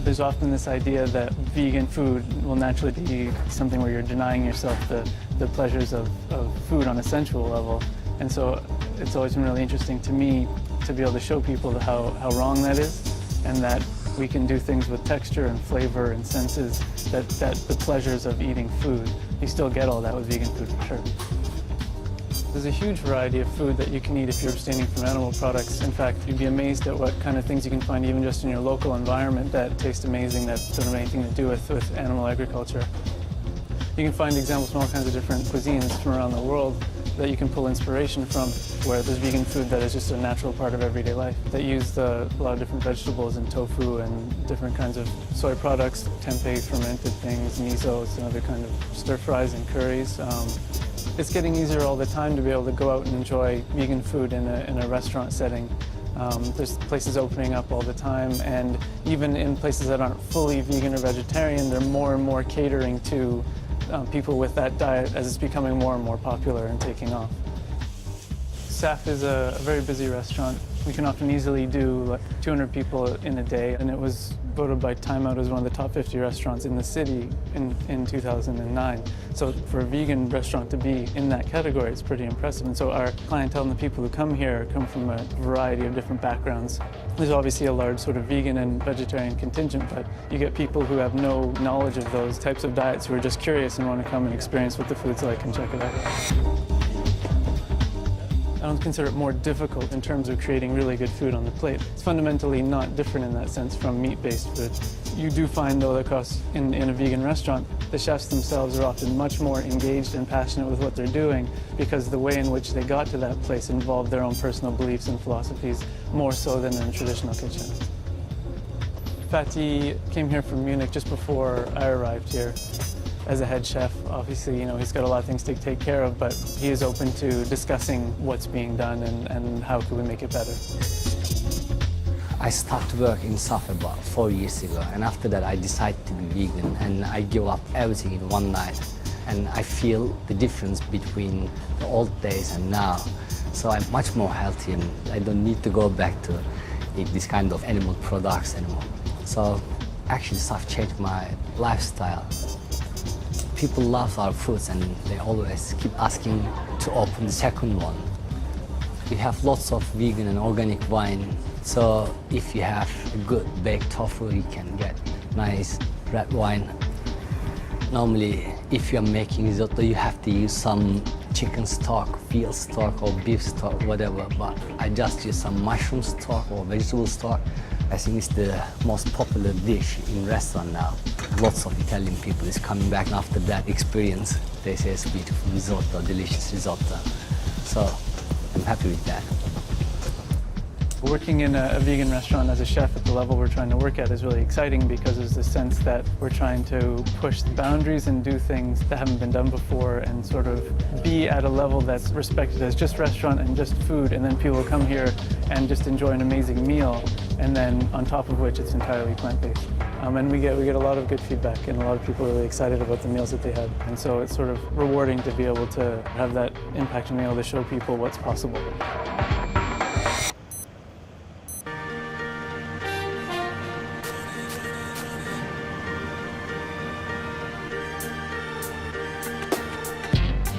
There's often this idea that vegan food will naturally be something where you're denying yourself the pleasures of food on a sensual level. And so it's always been really interesting to me to be able to show people how wrong that is, and that we can do things with texture and flavor and senses that the pleasures of eating food, you still get all that with vegan food for sure. There's a huge variety of food that you can eat if you're abstaining from animal products. In fact, you'd be amazed at what kind of things you can find even just in your local environment that taste amazing, that don't have anything to do with animal agriculture. You can find examples from all kinds of different cuisines from around the world that you can pull inspiration from, where there's vegan food that is just a natural part of everyday life, that use a lot of different vegetables and tofu and different kinds of soy products, tempeh, fermented things, misos, and other kind of stir fries and curries. It's getting easier all the time to be able to go out and enjoy vegan food in a restaurant setting. There's places opening up all the time, and even in places that aren't fully vegan or vegetarian, they're more and more catering to people with that diet as it's becoming more and more popular and taking off. SAF is a very busy restaurant. We can often easily do like 200 people in a day, and it was voted by Time Out as one of the top 50 restaurants in the city in 2009. So for a vegan restaurant to be in that category, it's pretty impressive. And so our clientele and the people who come here come from a variety of different backgrounds. There's obviously a large sort of vegan and vegetarian contingent, but you get people who have no knowledge of those types of diets who are just curious and want to come and experience what the food's like and check it out. I don't consider it more difficult in terms of creating really good food on the plate. It's fundamentally not different in that sense from meat-based food. You do find, though, that in a vegan restaurant, the chefs themselves are often much more engaged and passionate with what they're doing because the way in which they got to that place involved their own personal beliefs and philosophies more so than in a traditional kitchen. Fatih came here from Munich just before I arrived here. As a head chef, obviously, he's got a lot of things to take care of, but he is open to discussing what's being done and how can we make it better. I started work in SAF about 4 years ago, and after that I decided to be vegan, and I give up everything in one night. And I feel the difference between the old days and now. So I'm much more healthy, and I don't need to go back to eat this kind of animal products anymore. So actually SAF changed my lifestyle. People love our foods, and they always keep asking to open the second one. We have lots of vegan and organic wine, so if you have a good baked tofu, you can get nice red wine. Normally, if you're making risotto, you have to use some chicken stock, veal stock, or beef stock, whatever, but I just use some mushroom stock or vegetable stock. I think it's the most popular dish in restaurant now. Lots of Italian people is coming back after that experience. They say it's beautiful risotto, delicious risotto. So I'm happy with that. Working in a vegan restaurant as a chef at the level we're trying to work at is really exciting because there's this sense that we're trying to push the boundaries and do things that haven't been done before and sort of be at a level that's respected as just restaurant and just food, and then people come here and just enjoy an amazing meal, and then on top of which it's entirely plant-based. And we get a lot of good feedback, and a lot of people are really excited about the meals that they had. And so it's sort of rewarding to be able to have that impact and be able to show people what's possible.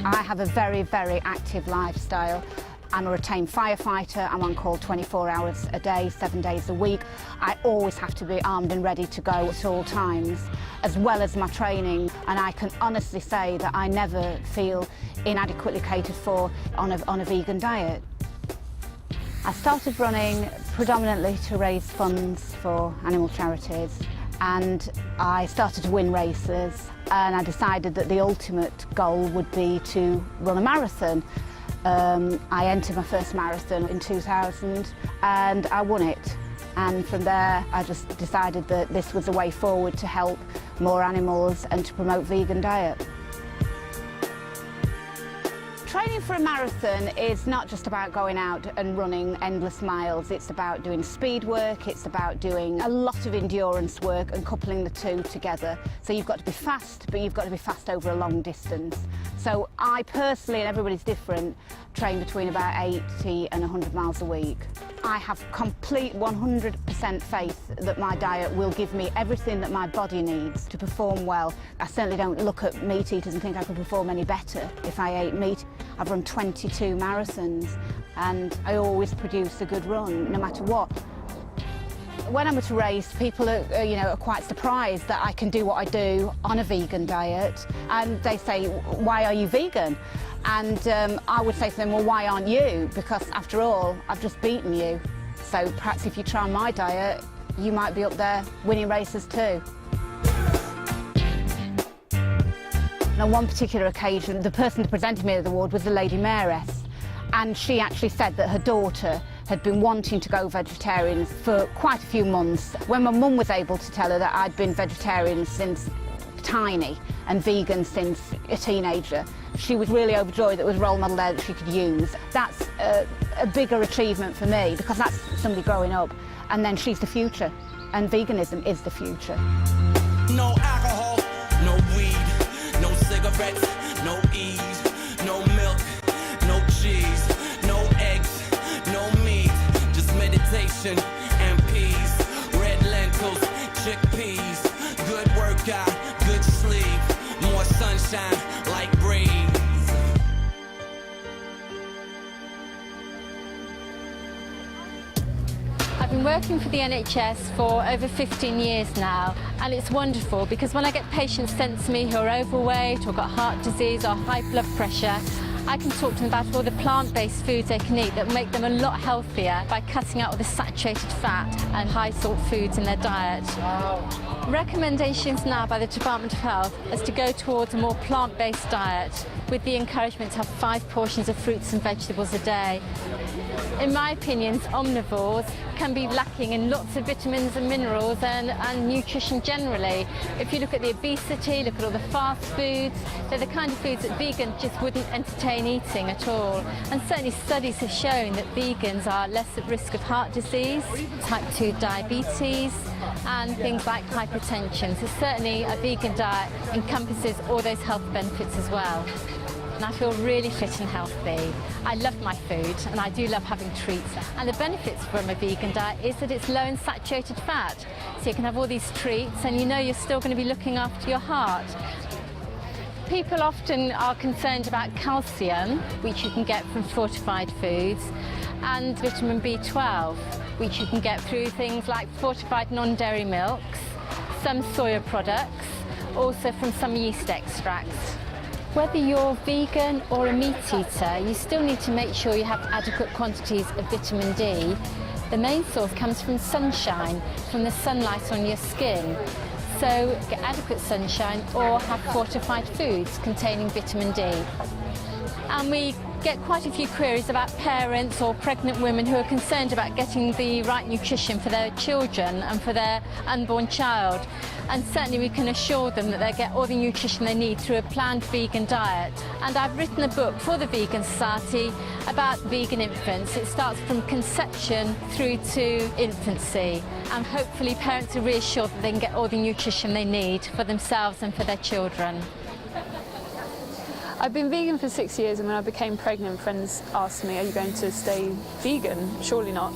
I have a very, very active lifestyle. I'm a retained firefighter. I'm on call 24 hours a day, 7 days a week. I always have to be armed and ready to go at all times, as well as my training. And I can honestly say that I never feel inadequately catered for on a vegan diet. I started running predominantly to raise funds for animal charities, and I started to win races, and I decided that the ultimate goal would be to run a marathon. I entered my first marathon in 2000 and I won it. And from there, I just decided that this was the way forward to help more animals and to promote vegan diet. Training for a marathon is not just about going out and running endless miles. It's about doing speed work, it's about doing a lot of endurance work and coupling the two together. So you've got to be fast, but you've got to be fast over a long distance. So I personally, and everybody's different, train between about 80 and 100 miles a week. I have complete 100% faith that my diet will give me everything that my body needs to perform well. I certainly don't look at meat eaters and think I could perform any better if I ate meat. I've run 22 marathons and I always produce a good run, no matter what. When I'm at a race, people are quite surprised that I can do what I do on a vegan diet, and they say, "Why are you vegan?" And I would say to them, "Well, why aren't you? Because after all, I've just beaten you. So perhaps if you try my diet, you might be up there winning races too." And on one particular occasion, the person who presented me with the award was the Lady Mayoress, and she actually said that her daughter had been wanting to go vegetarian for quite a few months. When my mum was able to tell her that I'd been vegetarian since tiny and vegan since a teenager, she was really overjoyed that there was a role model there that she could use. That's a bigger achievement for me, because that's somebody growing up, and then she's the future, and veganism is the future. No alcohol, no weed, no cigarettes, no ease, no milk, no cheese, no eggs, no meat, just meditation and peace, red lentils, chickpeas, good workout, good sleep, more sunshine like breeze. I've been working for the NHS for over 15 years now, and it's wonderful because when I get patients sent to me who are overweight or got heart disease or high blood pressure, I can talk to them about all the plant-based foods they can eat that make them a lot healthier by cutting out all the saturated fat and high-salt foods in their diet. Recommendations now by the Department of Health is to go towards a more plant-based diet with the encouragement to have 5 portions of fruits and vegetables a day. In my opinion, omnivores can be lacking in lots of vitamins and minerals and nutrition generally. If you look at the obesity, look at all the fast foods, they're the kind of foods that vegans just wouldn't entertain eating at all. And certainly studies have shown that vegans are less at risk of heart disease, type 2 diabetes, and things like hypertension. So certainly a vegan diet encompasses all those health benefits as well. And I feel really fit and healthy. I love my food and I do love having treats. And the benefits from a vegan diet is that it's low in saturated fat. So you can have all these treats and you know you're still going to be looking after your heart. People often are concerned about calcium, which you can get from fortified foods, and vitamin B12, which you can get through things like fortified non-dairy milks, some soya products, also from some yeast extracts. Whether you're vegan or a meat eater, you still need to make sure you have adequate quantities of vitamin D. The main source comes from sunshine, from the sunlight on your skin. So get adequate sunshine or have fortified foods containing vitamin D. And we get quite a few queries about parents or pregnant women who are concerned about getting the right nutrition for their children and for their unborn child. And certainly we can assure them that they get all the nutrition they need through a planned vegan diet. And I've written a book for the Vegan Society about vegan infants. It starts from conception through to infancy. And hopefully parents are reassured that they can get all the nutrition they need for themselves and for their children. I've been vegan for 6 years, and when I became pregnant, friends asked me, "Are you going to stay vegan? Surely not,"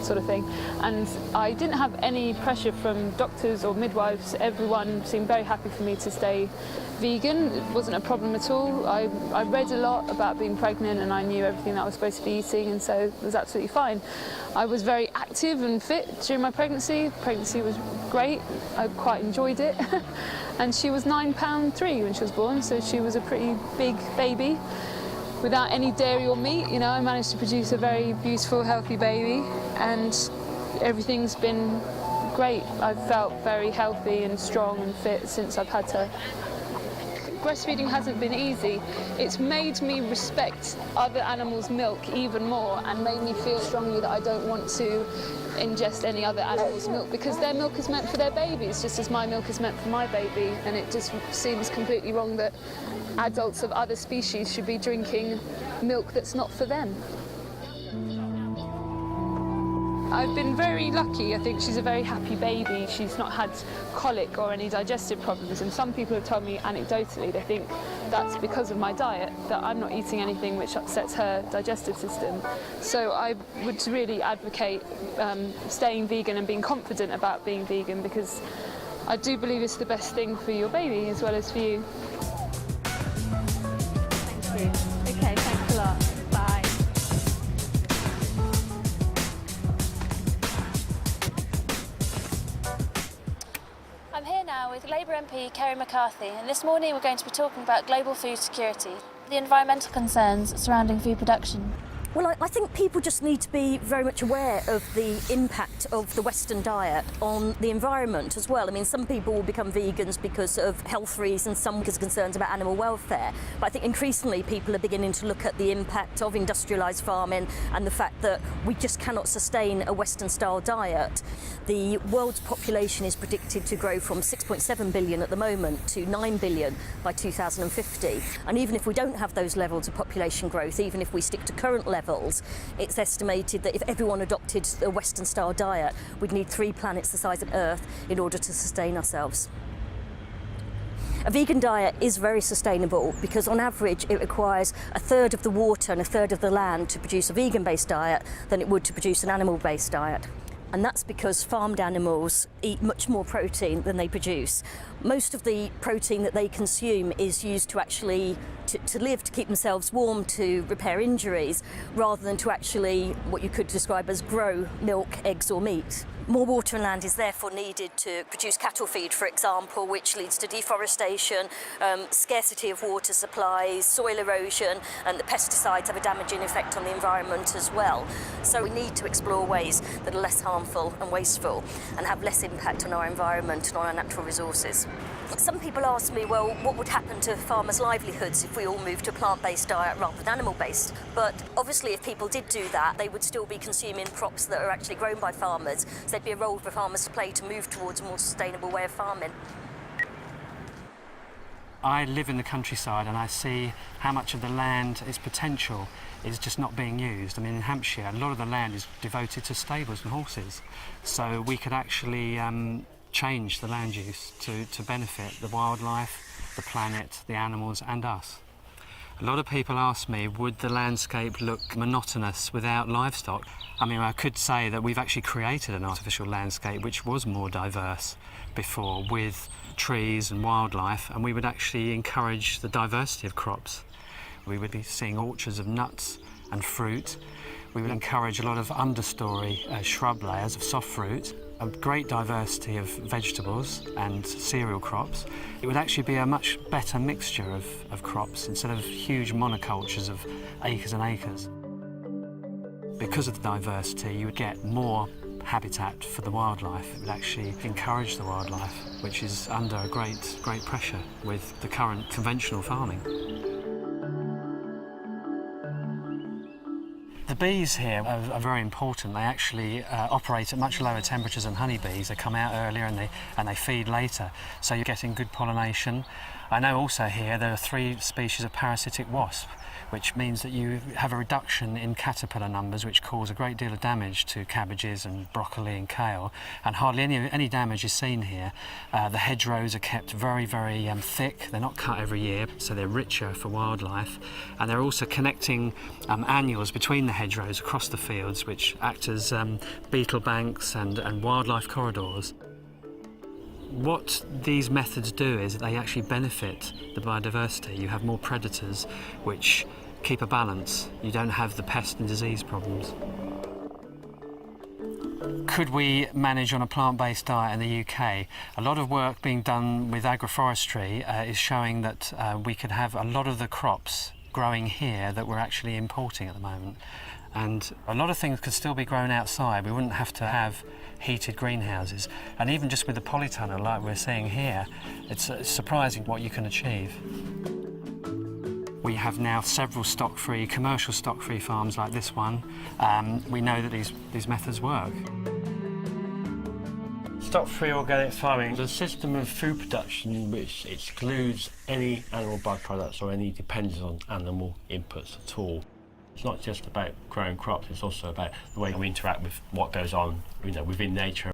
sort of thing. And I didn't have any pressure from doctors or midwives. Everyone seemed very happy for me to stay vegan. It wasn't a problem at all. I read a lot about being pregnant and I knew everything that I was supposed to be eating, and so it was absolutely fine. I was very active and fit during my pregnancy. Pregnancy was great. I quite enjoyed it. And she was £9.3 when she was born, so she was a pretty big baby. Without any dairy or meat, you know, I managed to produce a very beautiful, healthy baby, and everything's been great. I've felt very healthy and strong and fit since I've had her. breastfeeding hasn't been easy, it's made me respect other animals' milk even more and made me feel strongly that I don't want to ingest any other animal's milk, because their milk is meant for their babies just as my milk is meant for my baby, and it just seems completely wrong that adults of other species should be drinking milk that's not for them. I've been very lucky. I think she's a very happy baby. She's not had colic or any digestive problems, and some people have told me anecdotally they think that's because of my diet, that I'm not eating anything which upsets her digestive system. So I would really advocate staying vegan and being confident about being vegan, because I do believe it's the best thing for your baby as well as for you. Thank you. Okay, thanks a lot. Bye. I'm here now with Labour MP Kerry McCarthy, and this morning we're going to be talking about global food security, the environmental concerns surrounding food production. Well, I think people just need to be very much aware of the impact of the Western diet on the environment as well. I mean, some people will become vegans because of health reasons, some because of concerns about animal welfare. But I think increasingly people are beginning to look at the impact of industrialised farming and the fact that we just cannot sustain a Western-style diet. The world's population is predicted to grow from 6.7 billion at the moment to 9 billion by 2050. And even if we don't have those levels of population growth, even if we stick to current levels, it's estimated that if everyone adopted a Western-style diet, we'd need 3 planets the size of Earth in order to sustain ourselves. A vegan diet is very sustainable because on average it requires a third of the water and a third of the land to produce a vegan-based diet than it would to produce an animal-based diet. And that's because farmed animals eat much more protein than they produce. Most of the protein that they consume is used to actually to live, to keep themselves warm, to repair injuries, rather than to actually what you could describe as grow milk, eggs or meat. More water and land is therefore needed to produce cattle feed, for example, which leads to deforestation, scarcity of water supplies, soil erosion, and the pesticides have a damaging effect on the environment as well. So we need to explore ways that are less harmful and wasteful and have less impact on our environment and on our natural resources. Some people ask me, well, what would happen to farmers' livelihoods if we all moved to a plant-based diet rather than animal-based? But obviously if people did do that, they would still be consuming crops that are actually grown by farmers. So there'd be a role for farmers to play to move towards a more sustainable way of farming. I live in the countryside and I see how much of the land, its potential, is just not being used. I mean, in Hampshire, a lot of the land is devoted to stables and horses. So we could actually change the land use to benefit the wildlife, the planet, the animals and us. A lot of people ask me, would the landscape look monotonous without livestock? I mean, I could say that we've actually created an artificial landscape which was more diverse before, with trees and wildlife, and we would actually encourage the diversity of crops. We would be seeing orchards of nuts and fruit. We would encourage a lot of understory shrub layers of soft fruit, a great diversity of vegetables and cereal crops. It would actually be a much better mixture of crops instead of huge monocultures of acres and acres. Because of the diversity, you would get more habitat for the wildlife. It would actually encourage the wildlife, which is under a great pressure with the current conventional farming. The bees here are very important. They actually operate at much lower temperatures than honeybees. They come out earlier and they feed later, so you're getting good pollination. I know also here there are 3 species of parasitic wasp, which means that you have a reduction in caterpillar numbers, which cause a great deal of damage to cabbages and broccoli and kale, and hardly any damage is seen here. The hedgerows are kept very thick. They're not cut every year, so they're richer for wildlife, and they're also connecting annuals between the hedgerows across the fields, which act as beetle banks and wildlife corridors. What these methods do is they actually benefit the biodiversity. You have more predators which keep a balance. You don't have the pest and disease problems. Could we manage on a plant-based diet in the UK? A lot of work being done with agroforestry is showing that we could have a lot of the crops growing here that we're actually importing at the moment. And a lot of things could still be grown outside. We wouldn't have to have heated greenhouses. And even just with the polytunnel like we're seeing here, it's surprising what you can achieve. We have now several stock-free, commercial stock-free farms like this one. We know that these methods work. Stock-free organic farming is a system of food production which excludes any animal byproducts or any dependence on animal inputs at all. It's not just about growing crops, it's also about the way we interact with what goes on, within nature.